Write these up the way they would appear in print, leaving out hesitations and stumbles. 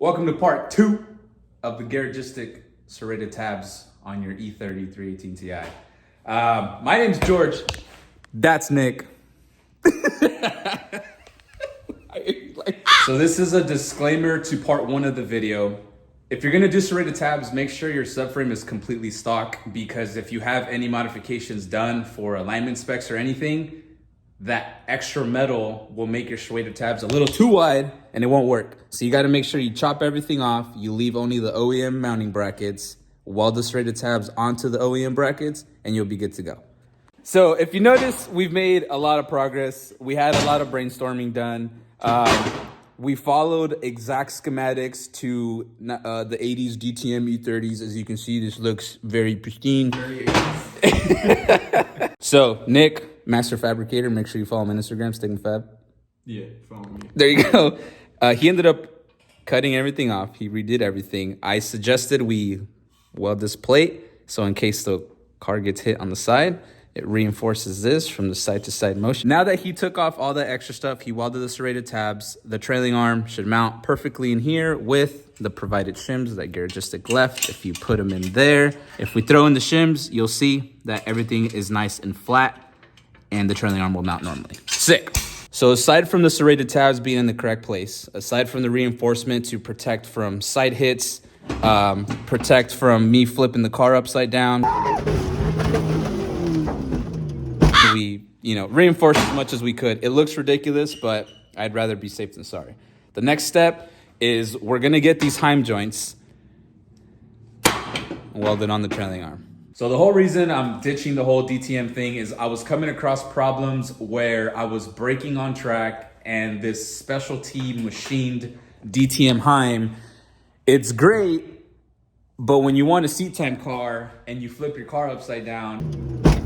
Welcome to part 2 of the Garagistic serrated tabs on your E30 318 Ti. My name's George. That's Nick. So this is a disclaimer to part 1 of the video. If you're gonna do serrated tabs, make sure your subframe is completely stock, because if you have any modifications done for alignment specs or anything, that extra metal will make your serrated tabs a little too wide and it won't work. So you gotta make sure you chop everything off, you leave only the OEM mounting brackets, weld the serrated tabs onto the OEM brackets, and you'll be good to go. So if you notice, we've made a lot of progress. We had a lot of brainstorming done. We followed exact schematics to the 80s DTM E30s. As you can see, this looks very pristine. So Nick, Master Fabricator, make sure you follow him on Instagram, StickandFab. Yeah, follow me. There you go. He ended up cutting everything off. He redid everything. I suggested we weld this plate, so in case the car gets hit on the side, it reinforces this from the side to side motion. Now that he took off all the extra stuff, he welded the serrated tabs. The trailing arm should mount perfectly in here with the provided shims that Garagistic left. If you put them in there, if we throw in the shims, you'll see that everything is nice and flat and the trailing arm will mount normally. Sick. So aside from the serrated tabs being in the correct place, aside from the reinforcement to protect from side hits, protect from me flipping the car upside down, we, reinforced as much as we could. It looks ridiculous, but I'd rather be safe than sorry. The next step is we're gonna get these Heim joints welded on the trailing arm. So the whole reason I'm ditching the whole DTM thing is I was coming across problems where I was braking on track, and this specialty machined DTM Heim, it's great, but when you want a seat time car and you flip your car upside down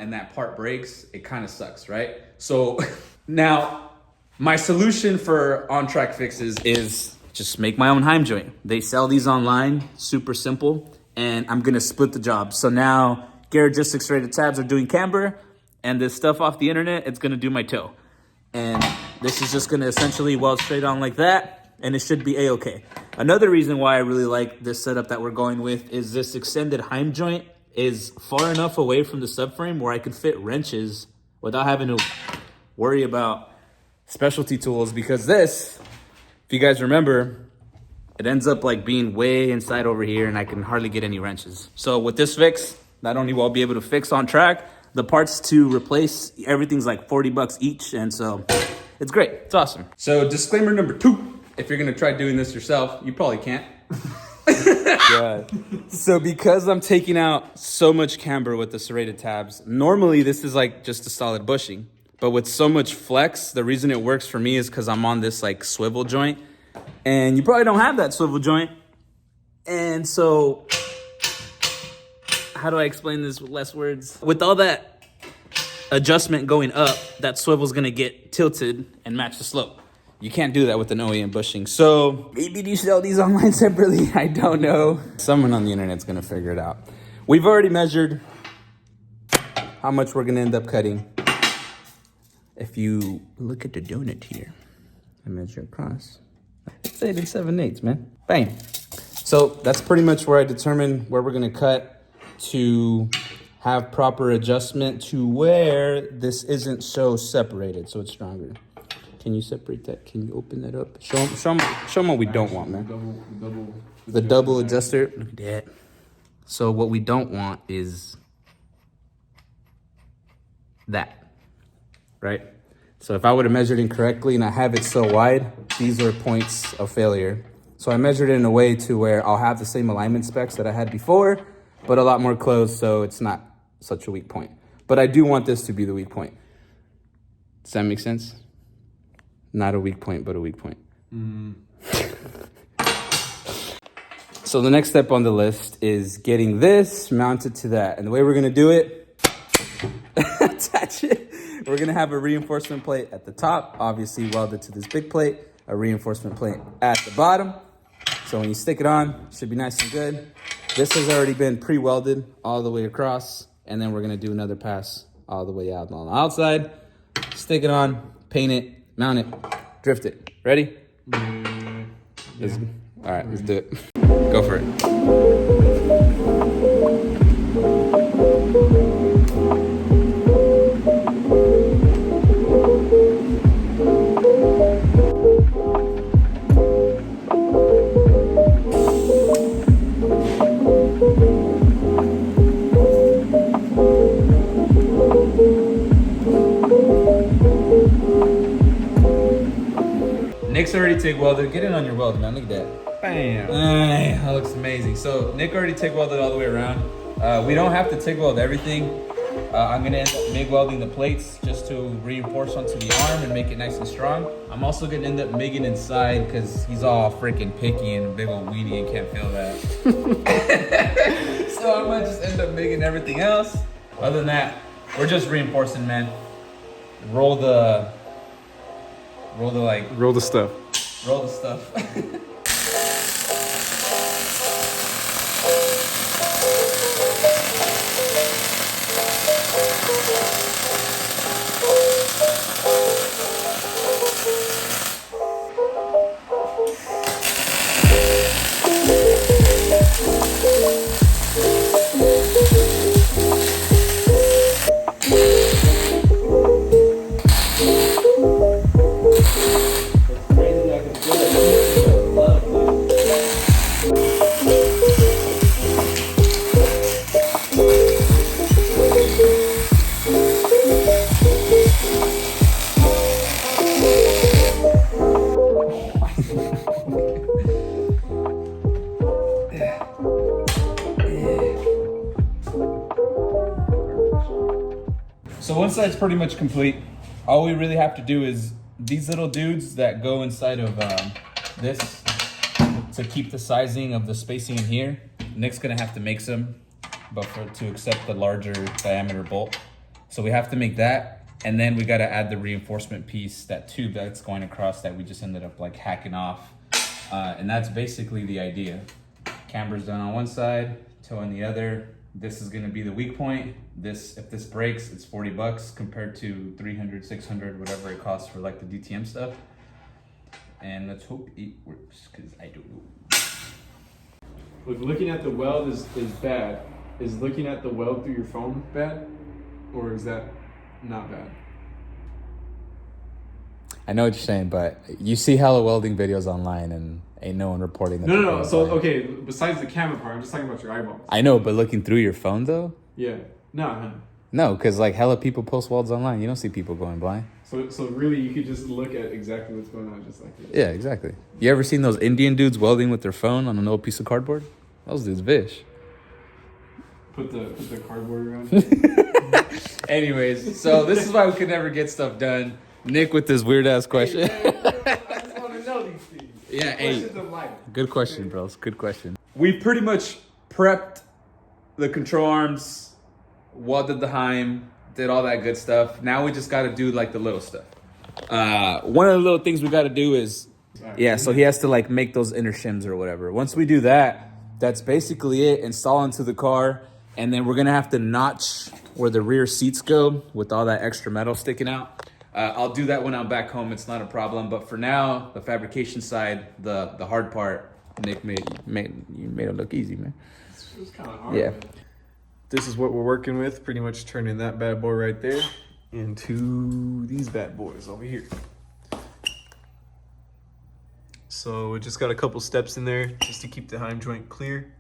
and that part breaks, it kind of sucks, right? So now my solution for on-track fixes is just make my own Heim joint. They sell these online, super simple, and I'm gonna split the job. So now Garagistic serrated tabs are doing camber, and this stuff off the internet, it's gonna do my toe. And this is just gonna essentially weld straight on like that, and it should be a-okay. Another reason why I really like this setup that we're going with is this extended Heim joint is far enough away from the subframe where I can fit wrenches without having to worry about specialty tools, because this, if you guys remember, it ends up like being way inside over here and I can hardly get any wrenches. So with this fix, not only will I be able to fix on track, the parts to replace, everything's like 40 bucks each. And so it's great, it's awesome. So disclaimer number 2, if you're gonna try doing this yourself, you probably can't. Yeah. So because I'm taking out so much camber with the serrated tabs, normally this is like just a solid bushing, but with so much flex, the reason it works for me is because I'm on this like swivel joint, and you probably don't have that swivel joint. And so how do I explain this with less words? With all that adjustment going up, that swivel's gonna get tilted and match the slope. You can't do that with an OEM bushing. So maybe you sell these online separately, I don't know. Someone on the internet's gonna figure it out. We've already measured how much we're gonna end up cutting. If you look at the donut here, I measure across. It's 8 7/8, man. Bang. So that's pretty much where I determine where we're gonna cut to have proper adjustment to where this isn't so separated, so it's stronger. Can you separate that? Can you open that up? Show them what we don't want, man. The double adjuster. Look at that. So what we don't want is that, right? So if I would have measured incorrectly and I have it so wide, these are points of failure. So I measured it in a way to where I'll have the same alignment specs that I had before, but a lot more closed, so it's not such a weak point. But I do want this to be the weak point. Does that make sense? Not a weak point, but a weak point. So the next step on the list is getting this mounted to that. And the way we're gonna do it, attach it. We're gonna have a reinforcement plate at the top, obviously welded to this big plate, a reinforcement plate at the bottom. So when you stick it on, it should be nice and good. This has already been pre-welded all the way across, and then we're gonna do another pass all the way out on the outside. Stick it on, paint it, mount it, drift it. Ready? Yeah. All right, let's do it. Go for it. Nick's already TIG welded. Get in on your weld, man. Look at that. Bam. That looks amazing. So Nick already TIG welded all the way around. We don't have to TIG weld everything. I'm gonna end up MIG welding the plates just to reinforce onto the arm and make it nice and strong. I'm also gonna end up MIGging inside because he's all freaking picky and a big old weenie and can't feel that. So I might just end up MIGging everything else. Other than that, we're just reinforcing, man. Roll the stuff. Roll the stuff. So one side's pretty much complete. All we really have to do is these little dudes that go inside of this to keep the sizing of the spacing in here. Nick's gonna have to make some, but to accept the larger diameter bolt. So we have to make that, and then we gotta add the reinforcement piece, that tube that's going across that we just ended up like hacking off. And that's basically the idea. Camber's done on one side, toe on the other. This is gonna be the weak point. If this breaks, it's 40 bucks compared to 300, 600, whatever it costs for like the DTM stuff. And let's hope it works, because I don't know. Look, looking at the weld is bad. Is looking at the weld through your phone bad? Or is that not bad? I know what you're saying, but you see hella welding videos online and ain't no one reporting that. No. So, okay, besides the camera part, I'm just talking about your eyeballs. I know, but looking through your phone though? Yeah. No. No, because like hella people post welds online. You don't see people going blind. So really, you could just look at exactly what's going on, just like this. Yeah, exactly. You ever seen those Indian dudes welding with their phone on an old piece of cardboard? Those dudes vish. Put the cardboard around. Anyways, so this is why we could never get stuff done. Nick with this weird ass question. Hey, man, I just want to know these things. Yeah, Questions of life. Good question, bros. Good question. We pretty much prepped the control arms, welded the Heim, did all that good stuff. Now we just got to do like the little stuff. One of the little things we got to do is, so he has to like make those inner shims or whatever. Once we do that, that's basically it. Install into the car, and then we're gonna have to notch where the rear seats go with all that extra metal sticking out. I'll do that when I'm back home. It's not a problem. But for now, the fabrication side, the hard part, Nick made it look easy, man. It was kind of hard. Yeah. This is what we're working with. Pretty much turning that bad boy right there into these bad boys over here. So we just got a couple steps in there just to keep the Heim joint clear,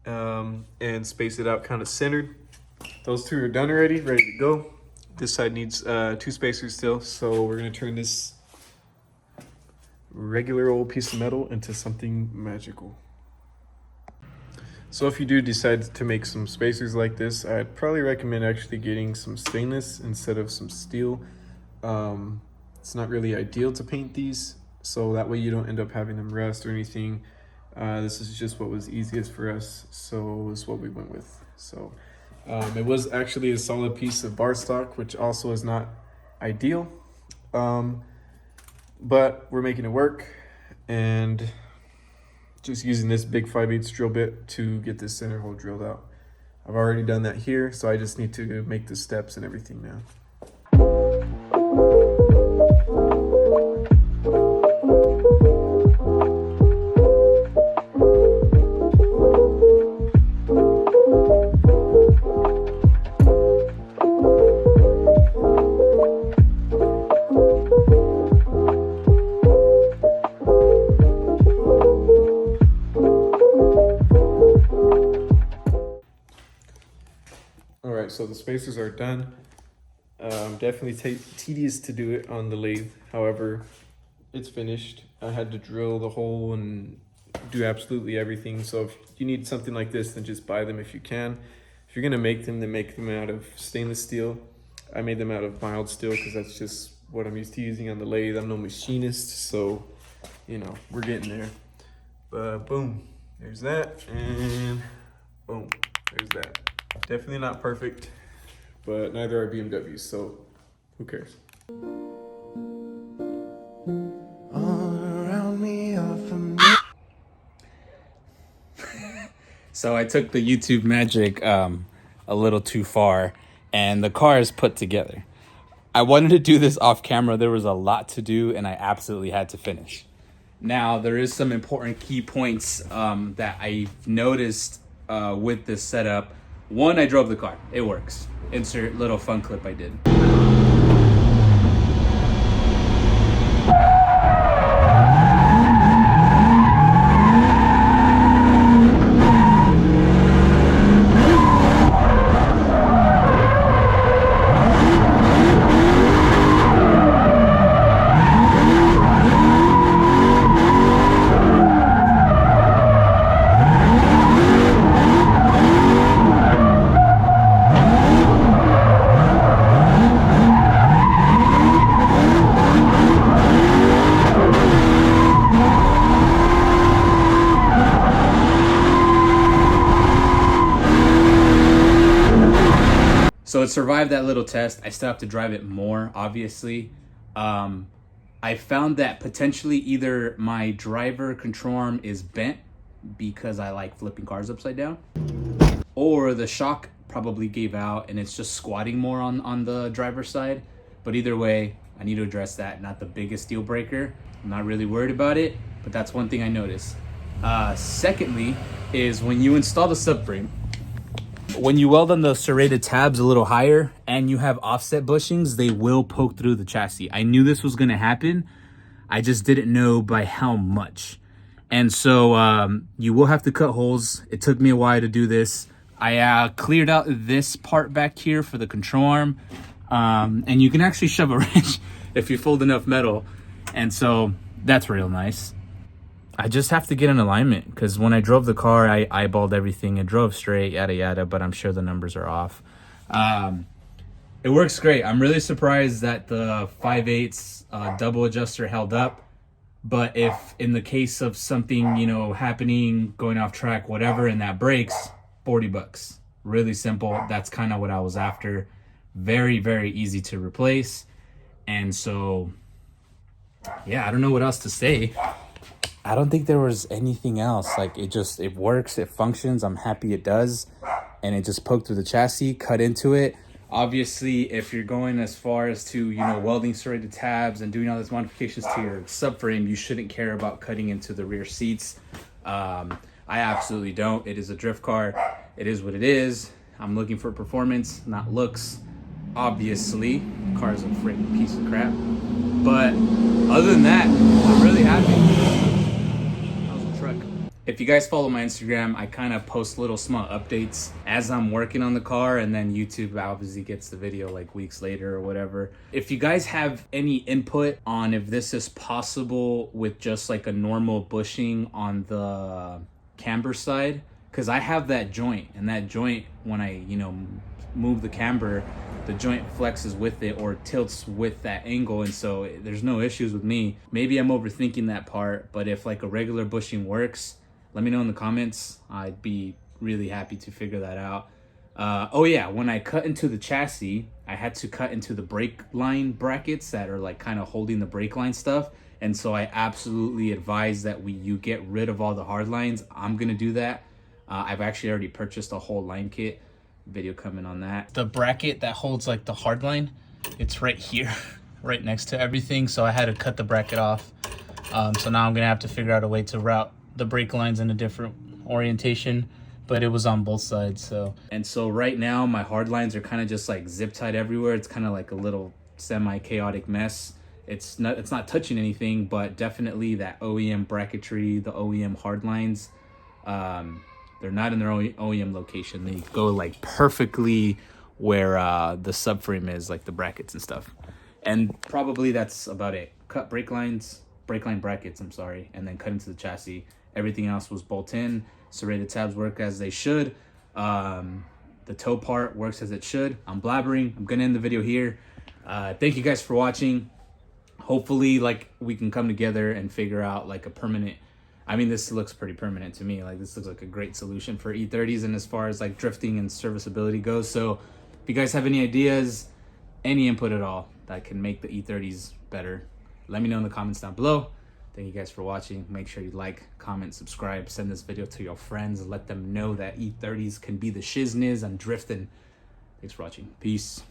and space it out kind of centered. Those two are done already, ready to go. This side needs 2 spacers still, so we're gonna turn this regular old piece of metal into something magical. So if you do decide to make some spacers like this, I'd probably recommend actually getting some stainless instead of some steel. It's not really ideal to paint these, so that way you don't end up having them rust or anything. This is just what was easiest for us, so it's what we went with. So it was actually a solid piece of bar stock, which also is not ideal, but we're making it work, and just using this big 5/8 drill bit to get this center hole drilled out. I've already done that here, so I just need to make the steps and everything now. right, so the spacers are done. Definitely tedious to do it on the lathe. However, it's finished. I had to drill the hole and do absolutely everything. So if you need something like this, then just buy them if you can. If you're gonna make them, then make them out of stainless steel. I made them out of mild steel because that's just what I'm used to using on the lathe. I'm no machinist, so you know, we're getting there. But boom, there's that, and boom, there's that. Definitely not perfect, but neither are BMWs, so who cares? So I took the YouTube magic a little too far, and the car is put together. I wanted to do this off camera. There was a lot to do, and I absolutely had to finish. Now, there is some important key points that I've noticed with this setup. One, I drove the car. It works. Insert little fun clip I did. So it survived that little test. I still have to drive it more, obviously. I found that potentially either my driver control arm is bent because I like flipping cars upside down, or the shock probably gave out and it's just squatting more on the driver's side. But either way, I need to address that. Not the biggest deal breaker. I'm not really worried about it, but that's one thing I noticed. Secondly is when you install the subframe, when you weld on the serrated tabs a little higher and you have offset bushings, they will poke through the chassis. I knew this was going to happen. I just didn't know by how much. And so you will have to cut holes. It took me a while to do this. I cleared out this part back here for the control arm. And you can actually shove a wrench if you fold enough metal. And so that's real nice. I just have to get in alignment because when I drove the car, I eyeballed everything. It drove straight, yada, yada, but I'm sure the numbers are off. It works great. I'm really surprised that the 5/8 double adjuster held up. But if in the case of something, you know, happening, going off track, whatever, and that breaks, $40. Really simple. That's kind of what I was after. Very, very easy to replace. And so, yeah, I don't know what else to say. I don't think there was anything else. Like, it works, it functions. I'm happy it does. And it just poked through the chassis, cut into it. Obviously, if you're going as far as to, you know, welding serrated tabs and doing all these modifications to your subframe, you shouldn't care about cutting into the rear seats. I absolutely don't. It is a drift car. It is what it is. I'm looking for performance, not looks. Obviously, the car is a freaking piece of crap. But other than that, I'm really happy. If you guys follow my Instagram, I kind of post little small updates as I'm working on the car, and then YouTube obviously gets the video like weeks later or whatever. If you guys have any input on if this is possible with just like a normal bushing on the camber side, because I have that joint, and that joint, when I, you know, move the camber, the joint flexes with it or tilts with that angle, and so there's no issues with me. Maybe I'm overthinking that part, but if like a regular bushing works, let me know in the comments. I'd be really happy to figure that out. Oh yeah, when I cut into the chassis, I had to cut into the brake line brackets that are like kind of holding the brake line stuff. And so I absolutely advise that you get rid of all the hard lines. I'm gonna do that. I've actually already purchased a whole line kit. Video coming on that. The bracket that holds like the hard line, it's right here, right next to everything. So I had to cut the bracket off. So now I'm gonna have to figure out a way to route the brake lines in a different orientation, but it was on both sides. So right now my hard lines are kind of just like zip tied everywhere. It's kind of like a little semi-chaotic mess. It's not touching anything, but definitely that OEM bracketry, the OEM hard lines, they're not in their OEM location. They go like perfectly where the subframe is, like the brackets and stuff. And probably that's about it. Cut brake line brackets, I'm sorry, and then cut into the chassis. Everything else was bolt in. Serrated tabs work as they should. The toe part works as it should. I'm blabbering. I'm gonna end the video here. Thank you guys for watching. Hopefully, like, we can come together and figure out like a permanent. I mean, this looks pretty permanent to me. Like, this looks like a great solution for E30s, and as far as like drifting and serviceability goes. So if you guys have any ideas, any input at all that can make the E30s better, let me know in the comments down below. Thank you guys for watching. Make sure you like, comment, subscribe, send this video to your friends, let them know that E30s can be the shizness on drifting. Thanks for watching. Peace.